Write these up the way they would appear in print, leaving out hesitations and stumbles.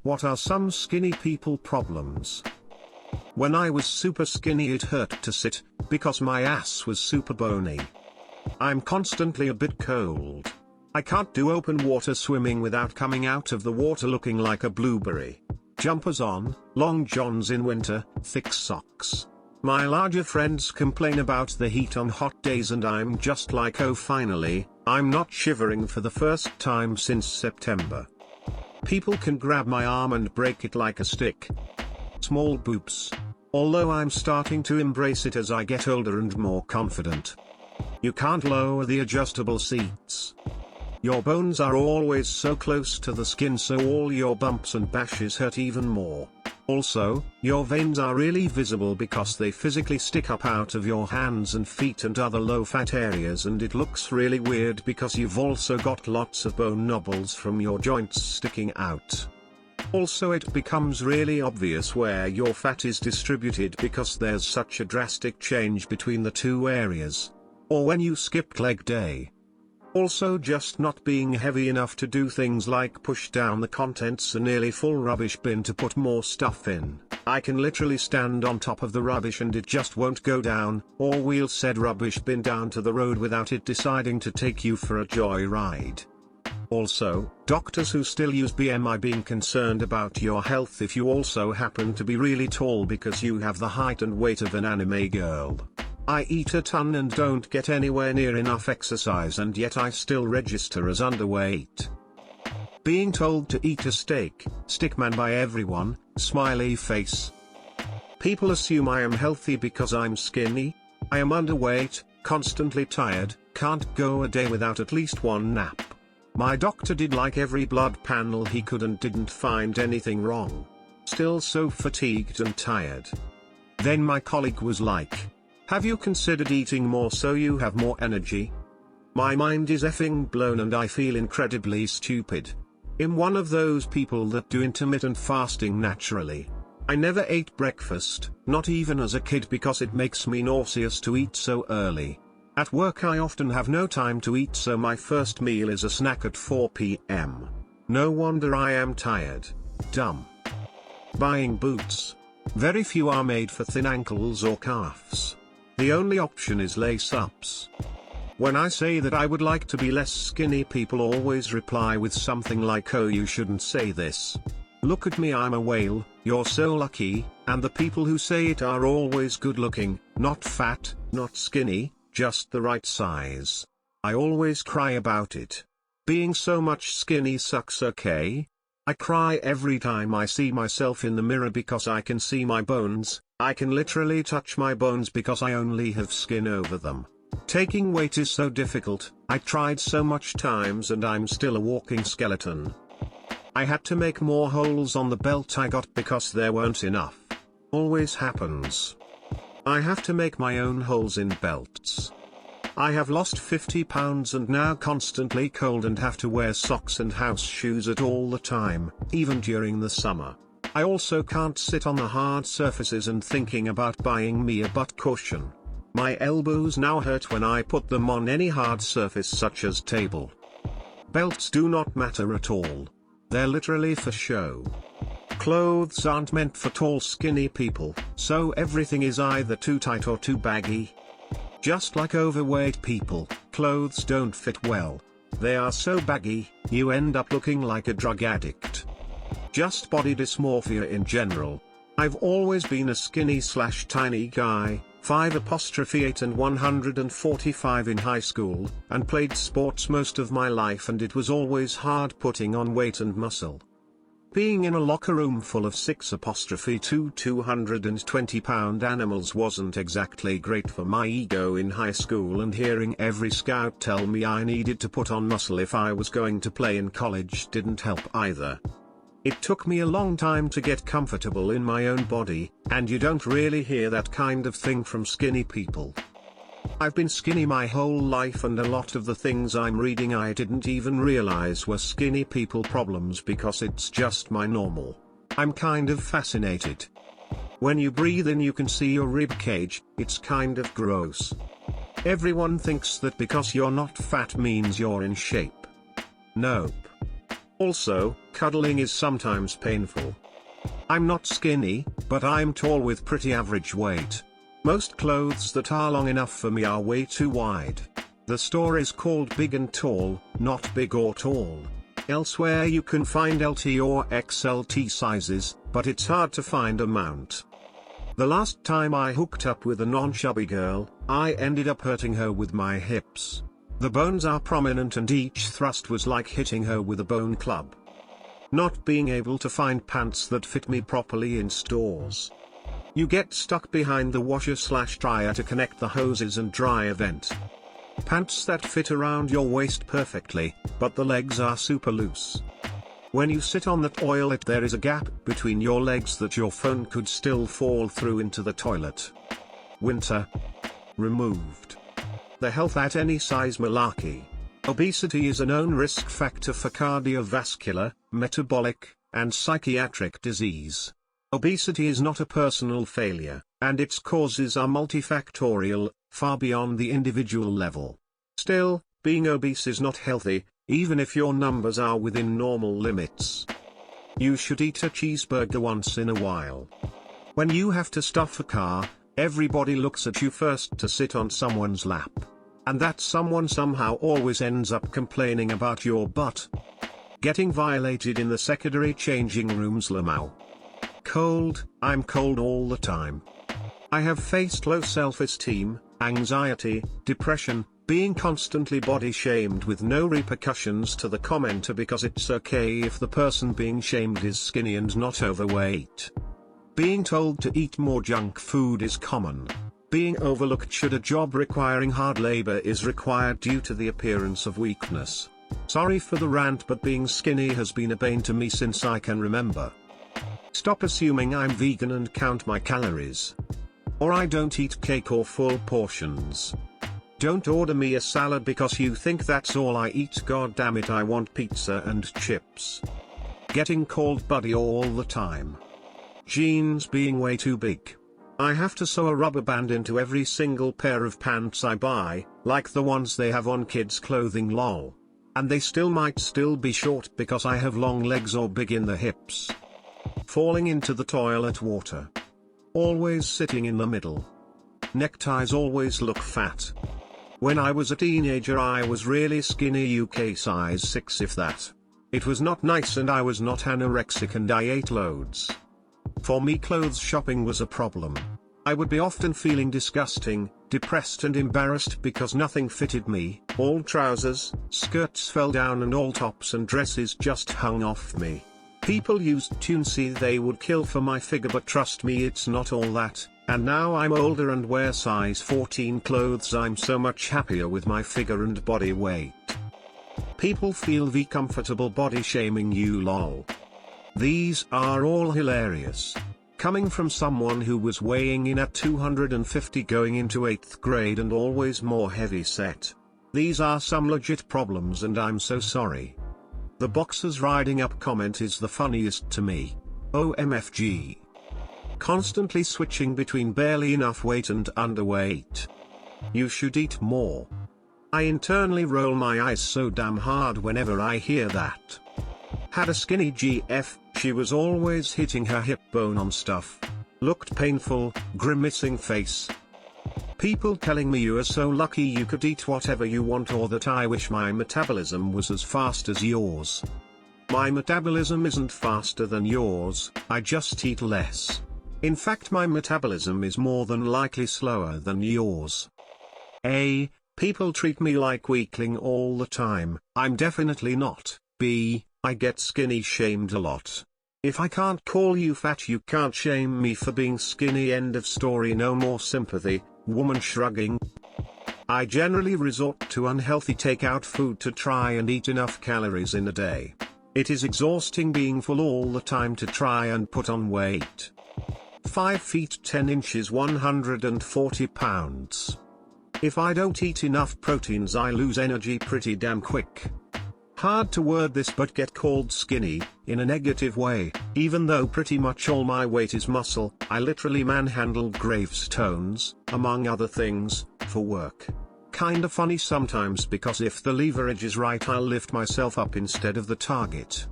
What are some skinny people problems? When I was super skinny it hurt to sit, because my ass was super bony. I'm constantly a bit cold. I can't do open water swimming without coming out of the water looking like a blueberry. Jumpers on, long johns in winter, thick socks. My larger friends complain about the heat on hot days and I'm just like, oh finally, I'm not shivering for the first time since September. People can grab my arm and break it like a stick. Small boobs. Although I'm starting to embrace it as I get older and more confident. You can't lower the adjustable seats. Your bones are always so close to the skin so all your bumps and bashes hurt even more. Also, your veins are really visible because they physically stick up out of your hands and feet and other low-fat areas and it looks really weird because you've also got lots of bone knobbles from your joints sticking out. Also it becomes really obvious where your fat is distributed because there's such a drastic change between the two areas. Or when you skipped leg day. Also just not being heavy enough to do things like push down the contents a nearly full rubbish bin to put more stuff in. I can literally stand on top of the rubbish and it just won't go down, or wheel said rubbish bin down to the road without it deciding to take you for a joyride. Also, doctors who still use BMI being concerned about your health if you also happen to be really tall because you have the height and weight of an anime girl. I eat a ton and don't get anywhere near enough exercise and yet I still register as underweight. Being told to eat a steak, stickman by everyone, smiley face. People assume I am healthy because I'm skinny. I am underweight, constantly tired, can't go a day without at least one nap. My doctor did like every blood panel he could and didn't find anything wrong. Still so fatigued and tired. Then my colleague was like, have you considered eating more so you have more energy? My mind is effing blown and I feel incredibly stupid. I'm one of those people that do intermittent fasting naturally. I never ate breakfast, not even as a kid because it makes me nauseous to eat so early. At work I often have no time to eat so my first meal is a snack at 4 p.m. No wonder I am tired. Dumb. Buying boots. Very few are made for thin ankles or calves. The only option is lace-ups. When I say that I would like to be less skinny people always reply with something like, oh you shouldn't say this. Look at me, I'm a whale, you're so lucky, and the people who say it are always good looking, not fat, not skinny, just the right size. I always cry about it. Being so much skinny sucks, okay? I cry every time I see myself in the mirror because I can see my bones. I can literally touch my bones because I only have skin over them. Taking weight is so difficult, I tried so much times and I'm still a walking skeleton. I had to make more holes on the belt I got because there weren't enough. Always happens. I have to make my own holes in belts. I have lost 50 pounds and now constantly cold and have to wear socks and house shoes at all the time, even during the summer. I also can't sit on the hard surfaces and thinking about buying me a butt cushion. My elbows now hurt when I put them on any hard surface such as table. Belts do not matter at all. They're literally for show. Clothes aren't meant for tall skinny people, so everything is either too tight or too baggy. Just like overweight people, clothes don't fit well. They are so baggy, you end up looking like a drug addict. Just body dysmorphia in general. I've always been a skinny/tiny guy, 5'8" and 145 in high school, and played sports most of my life and it was always hard putting on weight and muscle. Being in a locker room full of 6'2" 220-pound animals wasn't exactly great for my ego in high school and hearing every scout tell me I needed to put on muscle if I was going to play in college didn't help either. It took me a long time to get comfortable in my own body, and you don't really hear that kind of thing from skinny people. I've been skinny my whole life and a lot of the things I'm reading I didn't even realize were skinny people problems because it's just my normal. I'm kind of fascinated. When you breathe in you can see your rib cage, it's kind of gross. Everyone thinks that because you're not fat means you're in shape. Nope. Also, cuddling is sometimes painful. I'm not skinny, but I'm tall with pretty average weight. Most clothes that are long enough for me are way too wide. The store is called Big and Tall, not Big or Tall. Elsewhere you can find LT or XLT sizes, but it's hard to find a mount. The last time I hooked up with a non-chubby girl, I ended up hurting her with my hips. The bones are prominent and each thrust was like hitting her with a bone club. Not being able to find pants that fit me properly in stores. You get stuck behind the washer/dryer to connect the hoses and dry a vent. Pants that fit around your waist perfectly, but the legs are super loose. When you sit on the toilet there is a gap between your legs that your phone could still fall through into the toilet. Winter. Removed. The health at any size malarkey. Obesity is a known risk factor for cardiovascular, metabolic, and psychiatric disease. Obesity is not a personal failure, and its causes are multifactorial, far beyond the individual level. Still, being obese is not healthy, even if your numbers are within normal limits. You should eat a cheeseburger once in a while. When you have to stuff a car, everybody looks at you first to sit on someone's lap. And that someone somehow always ends up complaining about your butt. Getting violated in the secondary changing rooms. Lamau. Cold. I'm cold all the time. I have faced low self-esteem, anxiety, depression, being constantly body shamed with no repercussions to the commenter because it's okay if the person being shamed is skinny and not overweight. Being told to eat more junk food is common. Being overlooked should a job requiring hard labor is required due to the appearance of weakness. Sorry for the rant, but being skinny has been a bane to me since I can remember. Stop assuming I'm vegan and count my calories. Or I don't eat cake or full portions. Don't order me a salad because you think that's all I eat. God damn it, I want pizza and chips. Getting called buddy all the time. Jeans being way too big. I have to sew a rubber band into every single pair of pants I buy, like the ones they have on kids' clothing lol. And they still might still be short because I have long legs or big in the hips. Falling into the toilet water. Always sitting in the middle. Neckties always look fat. When I was a teenager I was really skinny, UK size 6 if that. It was not nice and I was not anorexic and I ate loads. For me clothes shopping was a problem. I would be often feeling disgusting, depressed and embarrassed because nothing fitted me. All trousers, skirts fell down and all tops and dresses just hung off me. People used to say they would kill for my figure, but trust me, it's not all that. And now I'm older and wear size 14 clothes. I'm so much happier with my figure and body weight. People feel comfortable body shaming you lol. These are all hilarious. Coming from someone who was weighing in at 250 going into 8th grade and always more heavy set. These are some legit problems and I'm so sorry. The boxers riding up comment is the funniest to me. OMFG. Constantly switching between barely enough weight and underweight. You should eat more. I internally roll my eyes so damn hard whenever I hear that. Had a skinny GF, she was always hitting her hip bone on stuff. Looked painful, grimacing face. People telling me you are so lucky you could eat whatever you want, or that I wish my metabolism was as fast as yours. My metabolism isn't faster than yours, I just eat less. In fact, my metabolism is more than likely slower than yours. A. People treat me like weakling all the time. I'm definitely not. B. I get skinny shamed a lot. If I can't call you fat, you can't shame me for being skinny. End of story. No more sympathy. Woman shrugging. I generally resort to unhealthy takeout food to try and eat enough calories in a day. It is exhausting being full all the time to try and put on weight. 5 feet 10 inches 140 pounds. If I don't eat enough proteins I lose energy pretty damn quick. Hard to word this, but get called skinny, in a negative way. Even though pretty much all my weight is muscle, I literally manhandled gravestones, among other things, for work. kinda funny sometimes because if the leverage is right I'll lift myself up instead of the target.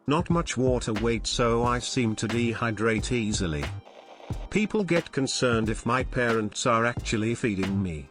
Not much water weight so I seem to dehydrate easily. People get concerned if my parents are actually feeding me.